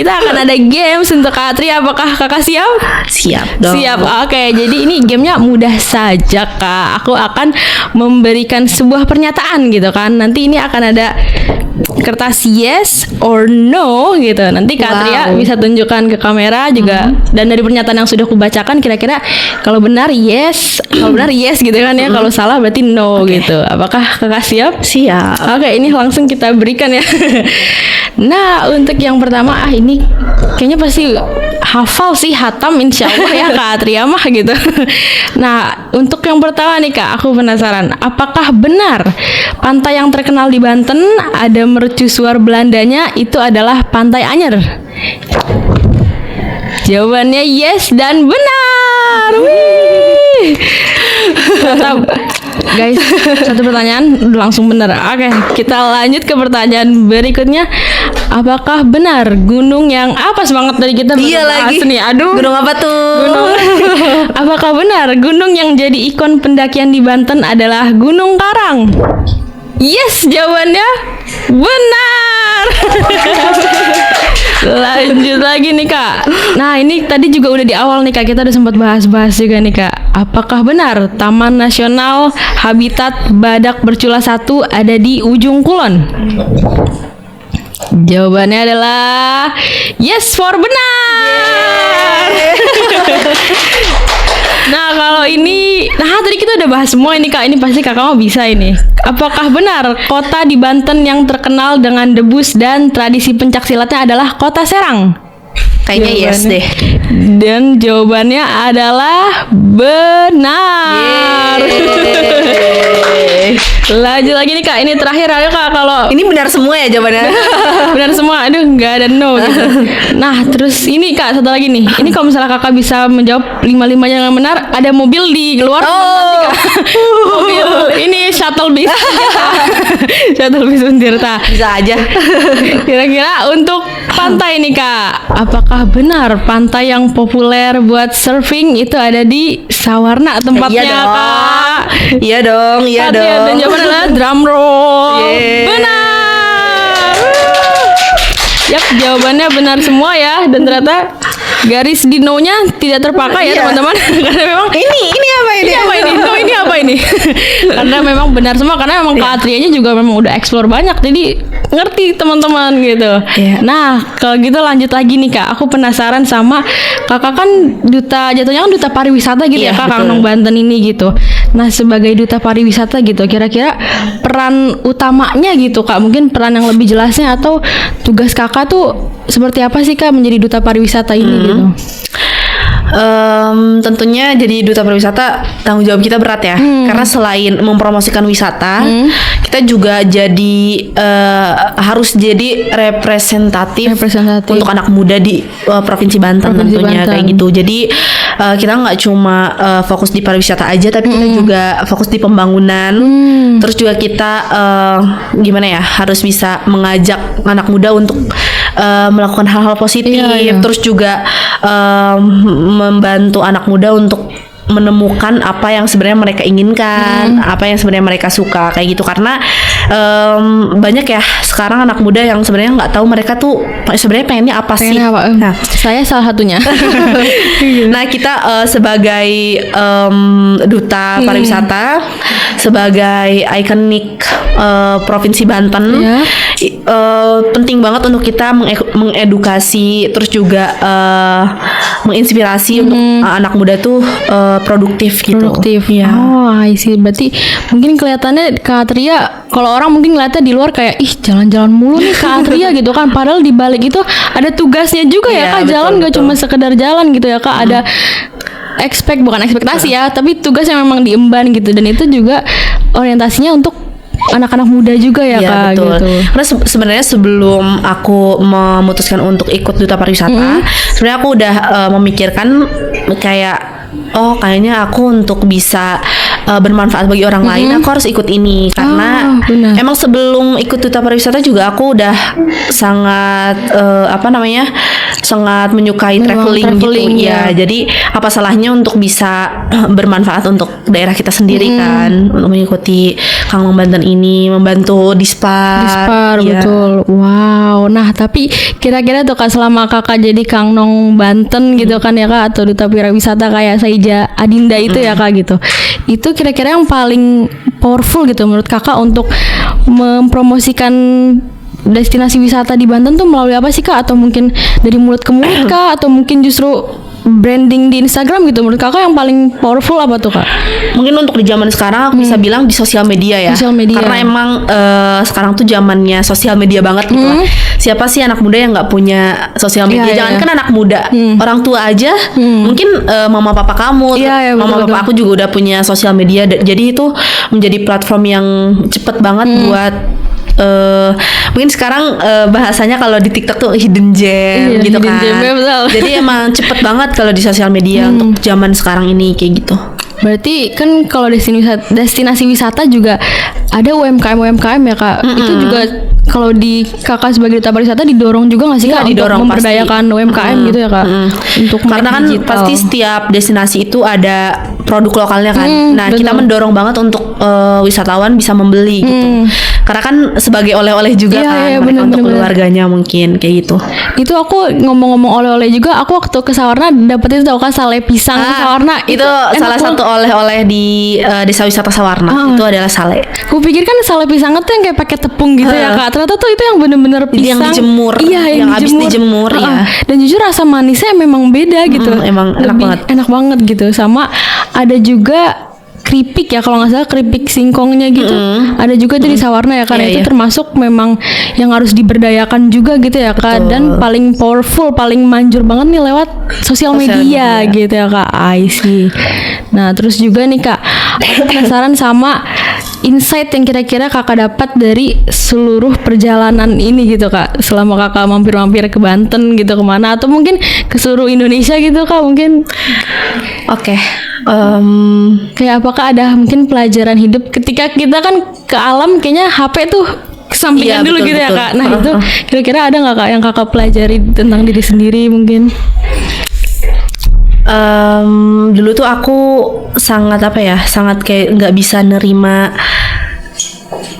kita akan ada games untuk Kak Atria. Apakah Kakak siap? Siap dong. Siap. Oke. Jadi ini gamenya mudah saja, Kak. Aku akan memberikan sebuah pernyataan gitu kan. Nanti ini akan ada kertas yes or no gitu. Nanti Kak Atria bisa tunjukkan ke kamera juga. Dan dari pernyataan yang sudah aku bacakan, kira-kira kalau benar yes, kalau benar yes gitu kan ya. Kalau salah berarti no gitu. Apakah Kakak siap? Siap. Oke, ini langsung kita berikan ya. Nah, untuk yang pertama, ini kayaknya pasti hafal sih, hatam insya Allah ya Kak Atria mah gitu. Nah, untuk yang pertama nih Kak, aku penasaran, apakah benar pantai yang terkenal di Banten ada mercusuar Belandanya itu adalah Pantai Anyer? Jawabannya yes dan benar. Wih. Mantap. Guys, satu pertanyaan langsung benar. Oke, kita lanjut ke pertanyaan berikutnya. Apakah benar gunung yang apa semangat dari kita lagi nih? Aduh. Gunung apa tuh? Apakah benar gunung yang jadi ikon pendakian di Banten adalah Gunung Karang? Yes, jawabannya benar. Lanjut lagi nih Kak. Nah ini tadi juga udah di awal nih Kak, kita udah sempat bahas-bahas juga nih Kak. Apakah benar Taman Nasional Habitat Badak Bercula 1 ada di ujung kulon? Jawabannya adalah yes for benar. Nah kalau ini, tadi kita udah bahas semua ini Kak. Ini pasti Kakak mau bisa ini. Apakah benar kota di Banten yang terkenal dengan debus dan tradisi pencaksilatnya adalah Kota Serang? Kayaknya yes deh. Dan jawabannya adalah benar. Lanjut lagi nih Kak. Ini terakhir ayo Kak, kalau Ini benar semua ya jawabannya. benar semua, aduh nggak ada no gitu. Nah terus ini Kak, satu lagi nih. Ini kalau misalnya Kakak bisa menjawab 5-5 yang benar, ada mobil di luar. Oh. Mobil ini shuttle bis. Shuttle bis Untirta. Bisa aja. Kira-kira untuk pantai nih Kak, apakah benar pantai yang populer buat surfing itu ada di Sawarna tempatnya Iya dong. Kak? Iya dong, iya Dan dong. jawabannya adalah drum roll. Yeay. Benar. Yap, jawabannya benar semua ya. Dan ternyata garis dino-nya tidak terpakai ya Iya. teman-teman. Karena memang Ini apa ini? ini apa ini? No, ini apa ini? Karena memang benar semua, karena memang Kak Atrianya juga memang udah explore banyak, jadi ngerti teman-teman gitu. Iya. Nah kalau gitu lanjut lagi nih Kak, aku penasaran sama Kakak kan duta, jatuhnya kan duta pariwisata gitu Iya, ya Kak, betul. Kang Banten ini gitu. Nah sebagai duta pariwisata gitu, kira-kira peran utamanya gitu Kak, mungkin peran yang lebih jelasnya atau tugas Kakak tuh seperti apa sih Kak menjadi duta pariwisata ini gitu? Tentunya jadi duta pariwisata tanggung jawab kita berat ya, karena selain mempromosikan wisata, kita juga jadi harus jadi representatif untuk anak muda di provinsi Banten tentunya kayak gitu. Jadi kita nggak cuma fokus di pariwisata aja, tapi kita juga fokus di pembangunan. Terus juga kita gimana ya, harus bisa mengajak anak muda untuk melakukan hal-hal positif. Iya. Terus juga membantu anak muda untuk menemukan apa yang sebenarnya mereka inginkan, apa yang sebenarnya mereka suka kayak gitu. Karena banyak ya sekarang anak muda yang sebenarnya nggak tahu mereka tuh sebenarnya pengennya apa sih. Nah, saya salah satunya. Nah kita sebagai duta pariwisata, sebagai ikonik provinsi Banten, penting banget untuk kita mengedukasi, terus juga menginspirasi untuk anak muda tuh produktif gitu. Produktif. Ya. Oh, I see. Berarti mungkin kelihatannya Kak Atria, kalau orang mungkin ngeliatnya di luar kayak ih jalan-jalan mulu nih Kak Atria gitu kan. Padahal di balik itu ada tugasnya juga ya Iya, Kak. Jalan betul, gak betul. cuma sekedar jalan gitu ya Kak. Ada bukan ekspektasi ya, tapi tugas yang memang diemban gitu. Dan itu juga orientasinya untuk anak-anak muda juga ya Iya, Kak betul. gitu. Karena sebenarnya sebelum aku memutuskan untuk ikut duta pariwisata, sebenarnya aku udah memikirkan kayak kayaknya aku untuk bisa bermanfaat bagi orang lain, aku harus ikut ini karena benar. emang sebelum ikut duta pariwisata juga aku udah sangat sangat menyukai Memang traveling traveling, gitu ya. ya. Jadi apa salahnya untuk bisa bermanfaat untuk daerah kita sendiri kan, untuk mengikuti Kang Banten ini, membantu Dispar, ya. Betul. Wow. Nah, tapi kira-kira tuh Kak, selama Kakak jadi Kang Nong Banten gitu kan ya Kak, atau duta pariwisata kayak Saija Adinda itu ya Kak gitu. Itu kira-kira yang paling powerful gitu menurut Kakak untuk mempromosikan destinasi wisata di Banten tuh melalui apa sih Kak? Atau mungkin dari mulut ke mulut Kak? Atau mungkin justru branding di Instagram gitu? Menurut Kakak yang paling powerful apa tuh Kak? Mungkin untuk di zaman sekarang aku bisa bilang di sosial media ya. Sosial media. Karena emang sekarang tuh zamannya sosial media banget gitu lah. Siapa sih anak muda yang nggak punya sosial media? Iya, Jangan iya. kan anak muda, orang tua aja. Mungkin mama papa kamu, Iya, iya, mama betul, papa aku juga udah punya sosial media. Jadi itu menjadi platform yang cepet banget buat mungkin sekarang bahasanya kalau di TikTok tuh hidden gem Iya, gitu hidden kan. gem, ya, betul. Jadi emang cepet banget kalau di sosial media untuk zaman sekarang ini kayak gitu. Berarti kan kalau destinasi wisata juga ada UMKM ya Kak. Itu juga kalau di Kakak sebagai duta pariwisata didorong juga nggak sih Iya, Kak didorong untuk memberdayakan pasti. UMKM gitu ya Kak? Untuk Karena kan digital. pasti setiap destinasi itu ada produk lokalnya kan. Nah, kita betul. mendorong banget untuk wisatawan bisa membeli gitu. Karena kan sebagai oleh-oleh juga kan mereka untuk keluarganya mungkin kayak gitu. Itu aku ngomong-ngomong oleh-oleh juga, aku waktu ke Sawarna dapet itu tau kan sale pisang Sawarna. Itu salah satu oleh-oleh di desa wisata Sawarna. Itu adalah sale. Aku pikir kan sale pisangnya tuh yang kayak pakai tepung gitu ya Kak. Ternyata tuh itu yang bener-bener pisang yang dijemur. Iya, yang habis dijemur ya. Dan jujur rasa manisnya memang beda gitu. Emang enak banget gitu. Sama ada juga keripik ya, kalau nggak salah keripik singkongnya gitu. Ada juga tuh di Sawarna ya kan. Itu termasuk memang yang harus diberdayakan juga gitu ya Kak. Dan paling powerful, paling manjur banget nih lewat sosial media gitu ya Kak. I see. Nah terus juga nih Kak, aku penasaran sama insight yang kira-kira Kakak dapat dari seluruh perjalanan ini gitu Kak. Selama Kakak mampir-mampir ke Banten gitu, kemana, atau mungkin ke seluruh Indonesia gitu Kak mungkin. Oke. Kayak apakah ada mungkin pelajaran hidup ketika kita kan ke alam, kayaknya HP tuh kesampingan dulu gitu ya Kak. Nah itu kira-kira ada nggak Kak yang Kakak pelajari tentang diri sendiri mungkin? Dulu tuh aku sangat sangat kayak nggak bisa nerima.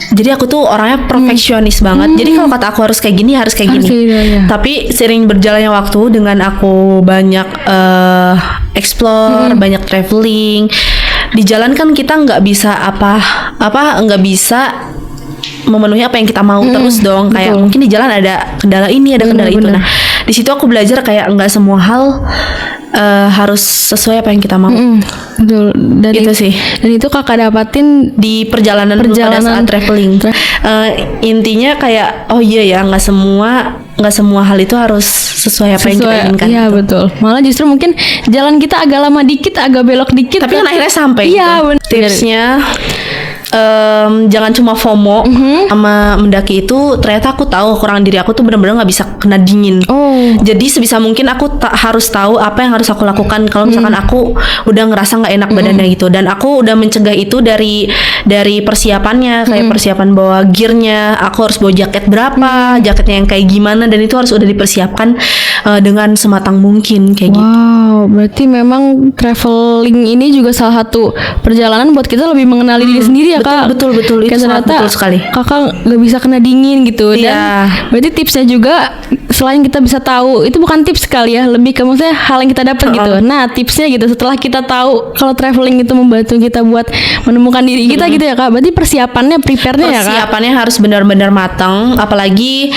Jadi aku tuh orangnya perfeksionis banget. Jadi kalau kata aku harus kayak gini, harus kayak gini. Tapi sering berjalannya waktu dengan aku banyak explore, banyak traveling. Di jalan kan kita nggak bisa nggak bisa memenuhi apa yang kita mau terus dong. Kayak mungkin di jalan ada kendala ini, ada kendala itu. Nah, di situ aku belajar kayak nggak semua hal harus sesuai apa yang kita mau. Betul. Dan itu sih. Dan itu Kakak dapatin di perjalanan pada saat traveling. Intinya kayak oh iya ya, nggak semua hal itu harus sesuai apa yang kita inginkan. Iya betul. Malah justru mungkin jalan kita agak lama dikit, agak belok dikit, tapi kan akhirnya sampai. Iya gitu. Tipsnya jangan cuma FOMO sama mendaki itu. Ternyata aku tahu kekurangan diri aku tuh benar-benar nggak bisa kena dingin. Jadi sebisa mungkin aku harus tahu apa yang harus aku lakukan kalau misalkan aku udah ngerasa nggak enak badannya gitu. Dan aku udah mencegah itu dari persiapannya, kayak persiapan bawa gearnya. Aku harus bawa jaket berapa, jaketnya yang kayak gimana, dan itu harus udah dipersiapkan dengan sematang mungkin kayak gitu. Wow, berarti memang traveling ini juga salah satu perjalanan buat kita lebih mengenali diri sendiri ya Kak. Betul itu ternyata betul sekali. Kakak gak bisa kena dingin gitu. Dan berarti tipsnya juga selain kita bisa tahu, itu bukan tips sekali ya, lebih ke maksudnya hal yang kita dapat gitu. Nah tipsnya gitu, setelah kita tahu kalau traveling itu membantu kita buat menemukan diri kita gitu ya Kak. Berarti persiapannya, prepare-nya ya Kak. Persiapannya harus benar-benar matang. Apalagi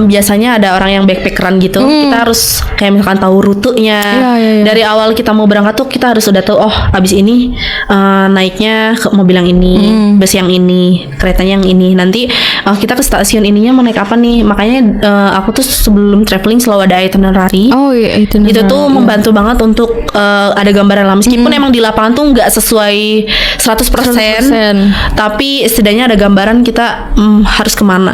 biasanya ada orang yang backpackeran gitu. Kita harus kayak misalkan tahu rutenya. Dari awal kita mau berangkat tuh kita harus udah tahu, oh abis ini naiknya ke mobil yang ini, bus yang ini, keretanya yang ini. Nanti kita ke stasiun ininya mau naik apa nih. Makanya aku tuh sebelum traveling selalu ada itinerary. Itu tuh membantu banget untuk ada gambaran lah. Meskipun emang di lapangan tuh nggak sesuai 100%, tapi setidaknya ada gambaran kita harus kemana.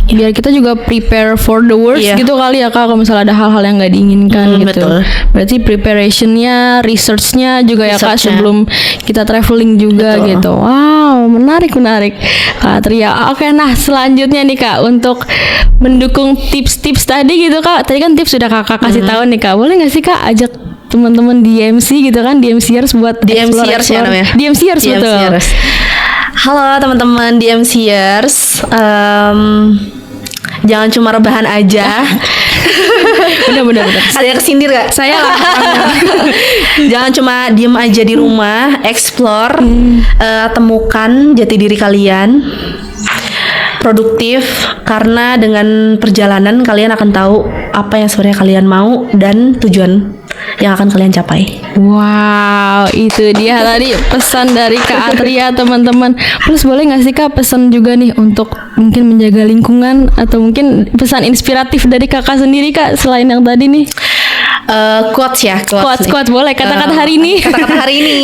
Biar kita juga prepare for the worst gitu kali ya Kak, kalau misalnya ada hal-hal yang nggak diinginkan gitu. Betul. Berarti preparationnya, researchnya juga ya Kak sebelum kita traveling juga gitu. Wow, menarik Kak Tria. Oke, nah selanjutnya nih Kak, untuk mendukung tips-tips tadi gitu Kak. Tadi kan tips sudah Kakak kasih tahu nih Kak. Boleh nggak sih Kak ajak teman-teman DMC gitu kan, DMCers buat DMCers ya namanya. DMCers betul. Halo teman-teman DMCers. Jangan cuma rebahan aja. Bener. Ada yang kesindir gak? Saya lah. Jangan cuma diem aja di rumah, explore, temukan jati diri kalian, produktif, karena dengan perjalanan kalian akan tahu apa yang sebenarnya kalian mau dan tujuan yang akan kalian capai. Wow, itu dia tadi pesan dari Kak Atria teman-teman. Plus boleh nggak sih Kak pesan juga nih untuk mungkin menjaga lingkungan, atau mungkin pesan inspiratif dari Kakak sendiri Kak selain yang tadi nih? Quotes ya, quotes boleh. Kata-kata hari ini. Kata-kata hari ini.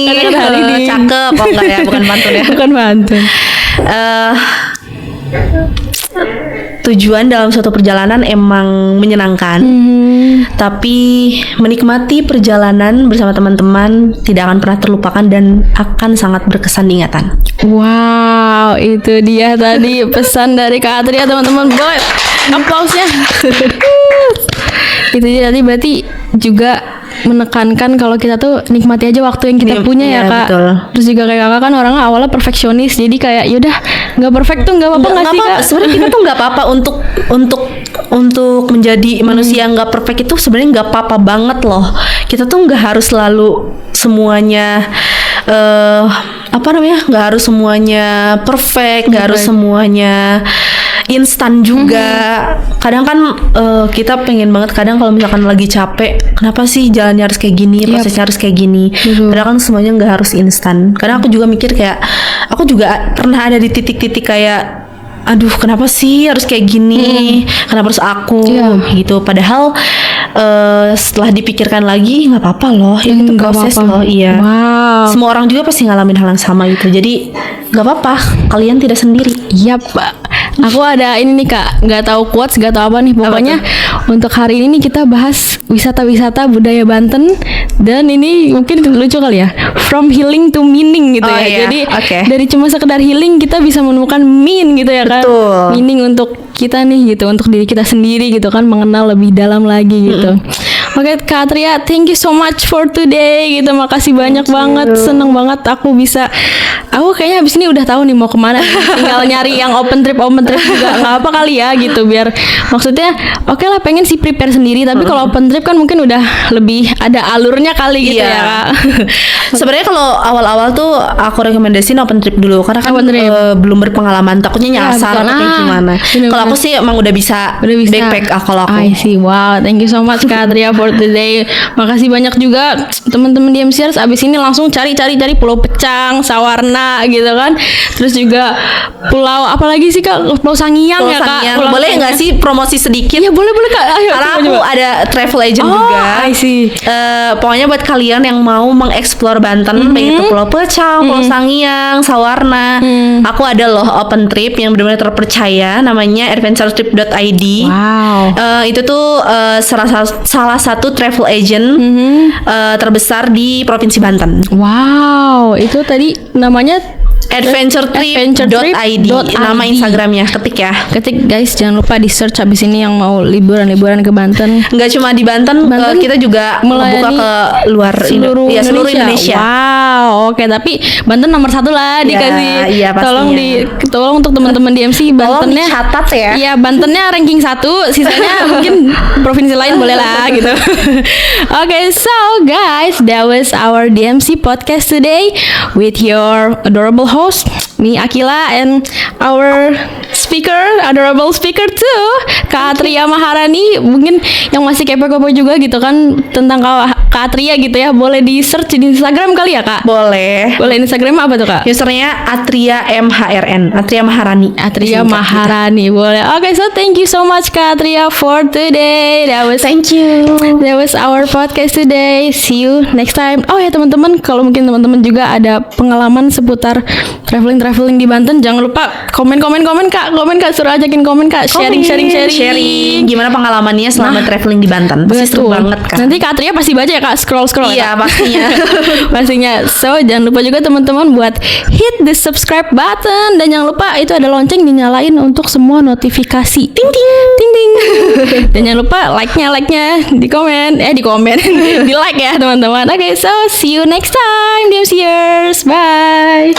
Cakep, kok enggak ya? Bukan pantun ya? Bukan pantun. Tujuan dalam suatu perjalanan emang menyenangkan, tapi menikmati perjalanan bersama teman-teman tidak akan pernah terlupakan dan akan sangat berkesan diingatan. Wow, itu dia tadi pesan dari Kak Atria teman-teman. Boy, aplausnya. Itu dia tadi, berarti juga menekankan kalau kita tuh nikmati aja waktu yang kita punya ya Kak. Betul. Terus juga kayak Kakak kan orangnya awalnya perfeksionis, jadi kayak yaudah Nggak perfect tuh nggak apa-apa nggak sih Kak? Sebenarnya kita tuh nggak apa-apa untuk menjadi manusia yang nggak perfect itu sebenarnya nggak apa-apa banget loh. Kita tuh nggak harus selalu semuanya nggak harus semuanya perfect, nggak harus semuanya instan juga. Kadang kan kita pengen banget, kadang kalau misalkan lagi capek, kenapa sih jalannya harus kayak gini, prosesnya harus kayak gini. Padahal kan semuanya nggak harus instan. Kadang aku juga mikir kayak, aku juga pernah ada di titik-titik kayak, aduh kenapa sih harus kayak gini, kenapa harus aku gitu. Padahal setelah dipikirkan lagi, nggak apa-apa loh, ya itu proses loh. Iya, semua orang juga pasti ngalamin hal yang sama gitu. Jadi nggak apa-apa, kalian tidak sendiri. Iya Pak. Aku ada ini nih Kak, nggak tahu quotes, nggak tahu apa nih. Pokoknya untuk hari ini nih kita bahas wisata-wisata budaya Banten. Dan ini mungkin lucu kali ya, from healing to meaning gitu ya. Iya. Jadi dari cuma sekedar healing kita bisa menemukan mean gitu ya kan. Betul. Meaning untuk kita nih gitu, untuk diri kita sendiri gitu kan, mengenal lebih dalam lagi gitu. Oke Kak Atria, thank you so much for today gitu. Makasih banyak banget, seneng banget aku bisa. Aku kayaknya abis ini udah tahu nih mau kemana. Tinggal nyari yang open trip juga nggak apa kali ya gitu. Biar maksudnya oke lah, pengen sih prepare sendiri. Tapi kalau open trip kan mungkin udah lebih ada alurnya kali gitu ya Kak. Sebenarnya kalau awal-awal tuh aku rekomendasiin open trip dulu, karena kan belum berpengalaman, takutnya nyasar atau kayak gimana. Kalau aku sih emang udah bisa backpack kalau aku. I see. Wow, thank you so much Kak Atria for today. Makasih banyak juga teman-teman DMCers. Abis ini langsung cari Pulau Pecang, Sawarna gitu kan. Terus juga pulau apa lagi sih Kak? Pulau Sangiang ya Kak. Boleh nggak sih promosi sedikit? Ya boleh Kak. Ayo, karena aku ada travel agent juga. I see. Pokoknya buat kalian yang mau mengeksplor Banten, baik itu Pulau Pecang, Pulau Sangiang, Sawarna, aku ada loh open trip yang benar-benar terpercaya, namanya adventuretrip.id. Wow. Itu tuh salah satu travel agent terbesar di Provinsi Banten. Wow, itu tadi namanya adventuretrip.id, nama Instagramnya. Ketik ya. Ketik guys, jangan lupa di search habis ini yang mau liburan ke Banten. Nggak cuma di Banten, kita juga membuka ke luar seluruh Indonesia. Wow, oke. Tapi Banten nomor 1 lah dikasih. Iya, Tolong untuk teman-teman DMC Bantennya catat ya. Iya, Bantennya ranking 1, sisanya mungkin provinsi lain boleh lah gitu. Okay, so guys, that was our DMC podcast today with your adorable host, me Akila, and our adorable speaker too, Kak Atria Maharani. Mungkin yang masih kepo-kepo juga gitu kan tentang Kak Atria gitu ya, boleh di search di Instagram kali ya Kak? Boleh Instagram apa tuh Kak? Usernya Atria MHRN, Atria Maharani. Atria Maharani boleh. Okay, so thank you so much Kak Atria for today. Thank you. That was our podcast today. See you next time. Oh ya teman-teman, kalau mungkin teman-teman juga ada pengalaman seputar traveling di Banten, jangan lupa komen Kak, suruh ajakin komen Kak, sharing. Gimana pengalamannya selama traveling di Banten? Pasti seru banget kan. Nanti Kak Atria pasti baca ya Kak, scroll iya ya, pastinya. So jangan lupa juga teman-teman buat hit the subscribe button, dan jangan lupa itu ada lonceng dinyalain untuk semua notifikasi. Ting ting. Dan jangan lupa like-nya di komen di like ya teman-teman. Okay, so see you next time DMCers. Bye.